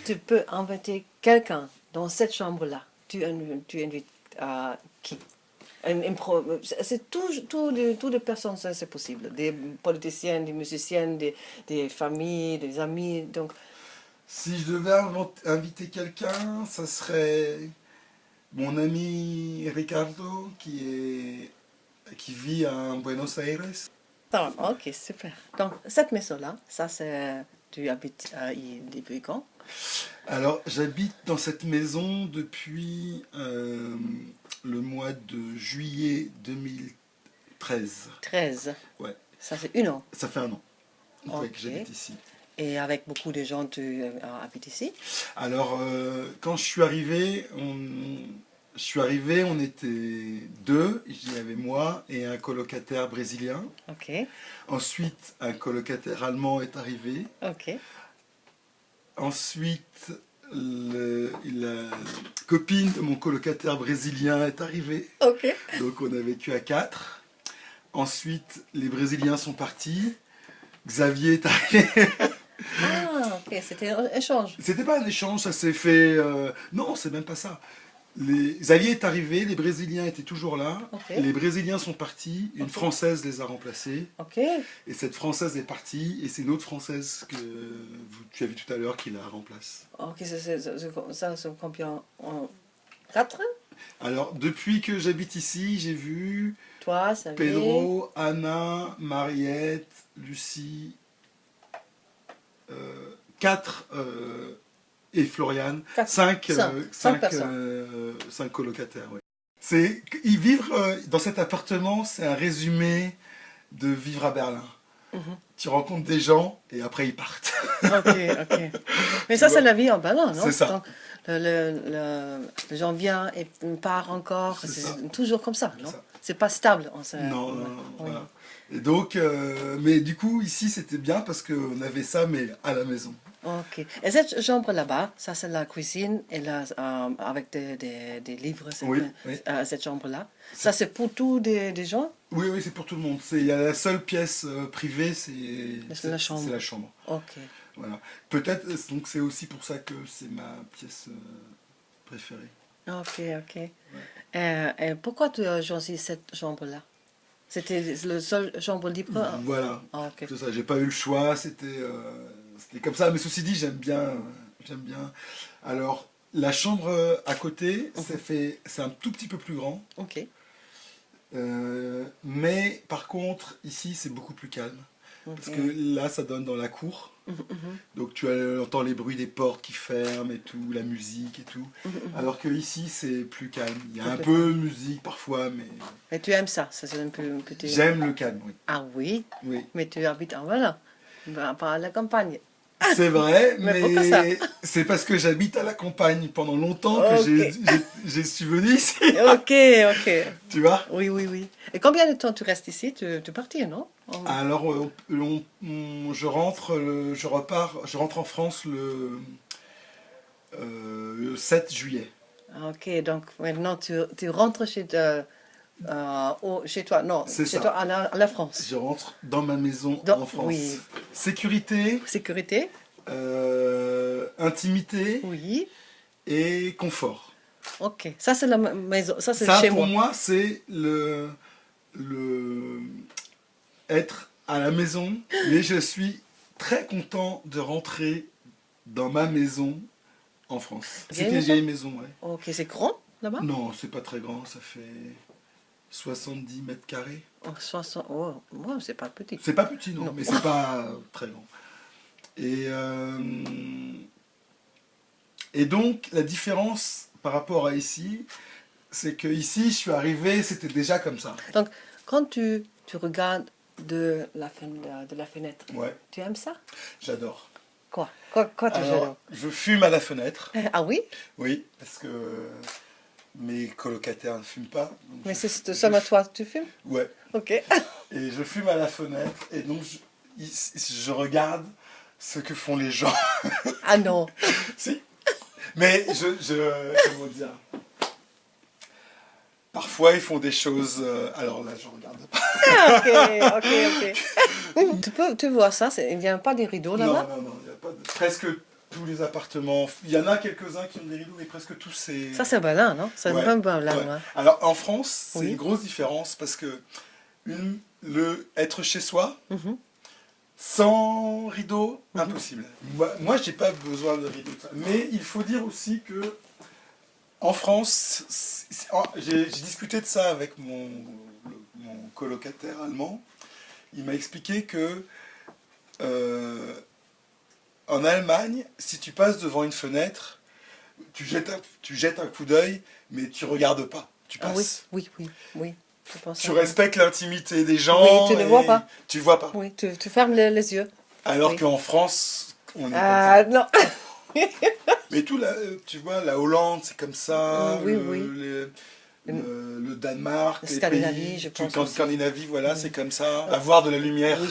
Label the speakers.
Speaker 1: tu peux inviter quelqu'un dans cette chambre-là, tu invites qui? C'est toutes les personnes, ça c'est possible. Des politiciens, des musiciens, des familles, des amis. Donc,
Speaker 2: Si je devais inviter quelqu'un, ça serait mon ami Ricardo qui vit à Buenos Aires.
Speaker 1: ok, super. Donc, cette maison-là, ça c'est... Tu habites depuis quand?
Speaker 2: Alors, j'habite dans cette maison depuis le mois de juillet 2013.
Speaker 1: 13.
Speaker 2: Ouais,
Speaker 1: Ça c'est 1 an.
Speaker 2: ça fait un an ouais, que
Speaker 1: Ok.
Speaker 2: j'habite ici.
Speaker 1: Et avec beaucoup de gens, tu habites ici?
Speaker 2: Alors, quand je suis arrivé, on était deux. Il y avait moi et un colocataire brésilien.
Speaker 1: Ok,
Speaker 2: Ensuite, un colocataire allemand est arrivé.
Speaker 1: ok.
Speaker 2: Ensuite, la copine de mon colocataire brésilien est arrivée.
Speaker 1: Ok.
Speaker 2: Donc, on a vécu à 4. Ensuite, les Brésiliens sont partis. Xavier est arrivé.
Speaker 1: Ah, ok, c'était un échange.
Speaker 2: C'était pas un échange, ça s'est fait. Non, c'est même pas ça. Xavier est arrivé, les Brésiliens étaient toujours là.
Speaker 1: Ok.
Speaker 2: Les Brésiliens sont partis, une
Speaker 1: Ok.
Speaker 2: Française les a remplacés.
Speaker 1: Ok.
Speaker 2: Et cette Française est partie, et c'est une autre Française que tu as vu tout à l'heure qui la remplace.
Speaker 1: Ok, ça c'est combien? 4?
Speaker 2: Alors, depuis que j'habite ici, j'ai vu
Speaker 1: Toi, ça
Speaker 2: Pedro, Anna, Mariette, Lucie, 4 et Floriane,
Speaker 1: Quatre.
Speaker 2: 5
Speaker 1: Cinq personnes.
Speaker 2: colocataires. Ouais. Vivre dans cet appartement, c'est un résumé de vivre à Berlin. Tu rencontres des gens et après ils partent.
Speaker 1: Ok, ok. Mais ça, c'est la vie en Berlin, non?
Speaker 2: C'est ça.
Speaker 1: Donc, les gens viennent et partent encore.
Speaker 2: C'est ça.
Speaker 1: C'est toujours comme ça, non?
Speaker 2: ça.
Speaker 1: C'est pas stable.
Speaker 2: Non,
Speaker 1: Oui.
Speaker 2: voilà. Et donc, mais du coup, ici, c'était bien parce qu'on avait ça, mais à la maison.
Speaker 1: Ok. Et cette chambre là-bas, ça c'est la cuisine et là, avec des livres,
Speaker 2: Oui, oui.
Speaker 1: cette chambre-là. Ça c'est pour tous des gens?
Speaker 2: Oui, oui, c'est pour tout le monde. Il y a la seule pièce privée, c'est
Speaker 1: la chambre.
Speaker 2: C'est la chambre.
Speaker 1: Ok.
Speaker 2: Voilà. Peut-être, donc c'est aussi pour ça que c'est ma pièce préférée.
Speaker 1: Ok, ok. Et pourquoi tu as choisi cette chambre-là? C'était la seule chambre libre?
Speaker 2: Voilà.
Speaker 1: Ah, ok.
Speaker 2: C'est ça. J'ai pas eu le choix. C'était comme ça. Mais ceci dit, j'aime bien. J'aime bien. Alors, la chambre à côté, c'est un tout petit peu plus grand.
Speaker 1: Ok.
Speaker 2: Mais par contre, ici, c'est beaucoup plus calme. Parce que là, ça donne dans la cour. Donc tu entends les bruits des portes qui ferment et tout, la musique et tout. Alors que ici, c'est plus calme. Il y a un peu de musique parfois, mais...
Speaker 1: Et tu aimes ça? Ça c'est un peu...
Speaker 2: J'aime le calme, oui.
Speaker 1: Ah oui?
Speaker 2: Oui.
Speaker 1: Mais tu habites en Berlin, pas à la campagne.
Speaker 2: C'est vrai,
Speaker 1: Mais pourquoi ça?
Speaker 2: c'est parce que j'habite à la campagne pendant longtemps que
Speaker 1: Ok.
Speaker 2: je suis venu ici.
Speaker 1: Ok, ok.
Speaker 2: Tu vois?
Speaker 1: Oui, oui, oui. Et combien de temps tu restes ici? Tu partis, non?
Speaker 2: Alors, je rentre en France le 7 juillet.
Speaker 1: Ok, donc maintenant tu rentres chez toi, non,
Speaker 2: C'est
Speaker 1: chez
Speaker 2: ça.
Speaker 1: toi à la France.
Speaker 2: Je rentre dans ma maison
Speaker 1: Donc,
Speaker 2: en France.
Speaker 1: oui.
Speaker 2: Sécurité,
Speaker 1: Sécurité?
Speaker 2: intimité
Speaker 1: Oui.
Speaker 2: et confort.
Speaker 1: Ok, ça c'est la maison, ça c'est
Speaker 2: Ça,
Speaker 1: chez
Speaker 2: pour
Speaker 1: moi.
Speaker 2: moi, c'est être à la maison, mais je suis très content de rentrer dans ma maison en France.
Speaker 1: Vieille
Speaker 2: C'est une
Speaker 1: maison?
Speaker 2: vieille maison, ouais.
Speaker 1: Ok, c'est grand là-bas?
Speaker 2: Non, c'est pas très grand, ça fait 70 mètres carrés.
Speaker 1: Oh, 60, oh, moi c'est pas petit.
Speaker 2: C'est pas petit, non,
Speaker 1: Non.
Speaker 2: mais c'est pas très grand. Et donc, la différence par rapport à ici, c'est que ici, je suis arrivé, c'était déjà comme ça.
Speaker 1: Donc, quand tu regardes de la fenêtre,
Speaker 2: Ouais,
Speaker 1: tu aimes ça?
Speaker 2: j'adore.
Speaker 1: Quoi tu
Speaker 2: Alors,
Speaker 1: adores?
Speaker 2: je fume à la fenêtre.
Speaker 1: Ah oui?
Speaker 2: Oui, parce que mes colocataires ne fument pas. Donc
Speaker 1: Mais c'est seulement toi, tu fumes?
Speaker 2: Ouais.
Speaker 1: Ok.
Speaker 2: Et je fume à la fenêtre et donc je regarde ce que font les gens.
Speaker 1: Ah non.
Speaker 2: Si. Mais comment dire? Parfois ils font des choses. Alors là, je regarde pas.
Speaker 1: Ah, ok. Tu vois ça, il n'y a pas des rideaux
Speaker 2: Non,
Speaker 1: là-bas?
Speaker 2: non, non, il n'y a pas de... Presque tous les appartements. Il y en a quelques-uns qui ont des rideaux, mais presque tous c'est.
Speaker 1: Ça, c'est blanc, non? C'est
Speaker 2: Ouais,
Speaker 1: vraiment blanc,
Speaker 2: ouais.
Speaker 1: hein.
Speaker 2: Alors en France, c'est
Speaker 1: Oui.
Speaker 2: une grosse différence parce que être chez soi,
Speaker 1: Mhm.
Speaker 2: sans rideau, impossible. Moi j'ai pas besoin de rideau. Mais il faut dire aussi que en France, j'ai discuté de ça avec mon colocataire allemand. Il m'a expliqué que en Allemagne, si tu passes devant une fenêtre, tu jettes un coup d'œil, mais tu regardes pas. Tu
Speaker 1: Ah oui,
Speaker 2: passes.
Speaker 1: oui. Je pense
Speaker 2: Tu
Speaker 1: ça.
Speaker 2: respectes l'intimité des gens.
Speaker 1: Oui, tu ne
Speaker 2: et
Speaker 1: vois pas.
Speaker 2: Tu vois pas.
Speaker 1: Oui, tu fermes les yeux.
Speaker 2: Alors
Speaker 1: Oui.
Speaker 2: qu'en France, on est
Speaker 1: Ah,
Speaker 2: comme
Speaker 1: non.
Speaker 2: ça. Mais tout là, tu vois, la Hollande, c'est comme ça.
Speaker 1: Oui,
Speaker 2: Le Danemark,
Speaker 1: La
Speaker 2: les
Speaker 1: Scandinavie,
Speaker 2: pays,
Speaker 1: je
Speaker 2: tout
Speaker 1: pense
Speaker 2: en
Speaker 1: aussi.
Speaker 2: Scandinavie, voilà,
Speaker 1: Oui.
Speaker 2: c'est comme ça. Avoir de la lumière.
Speaker 1: Oui,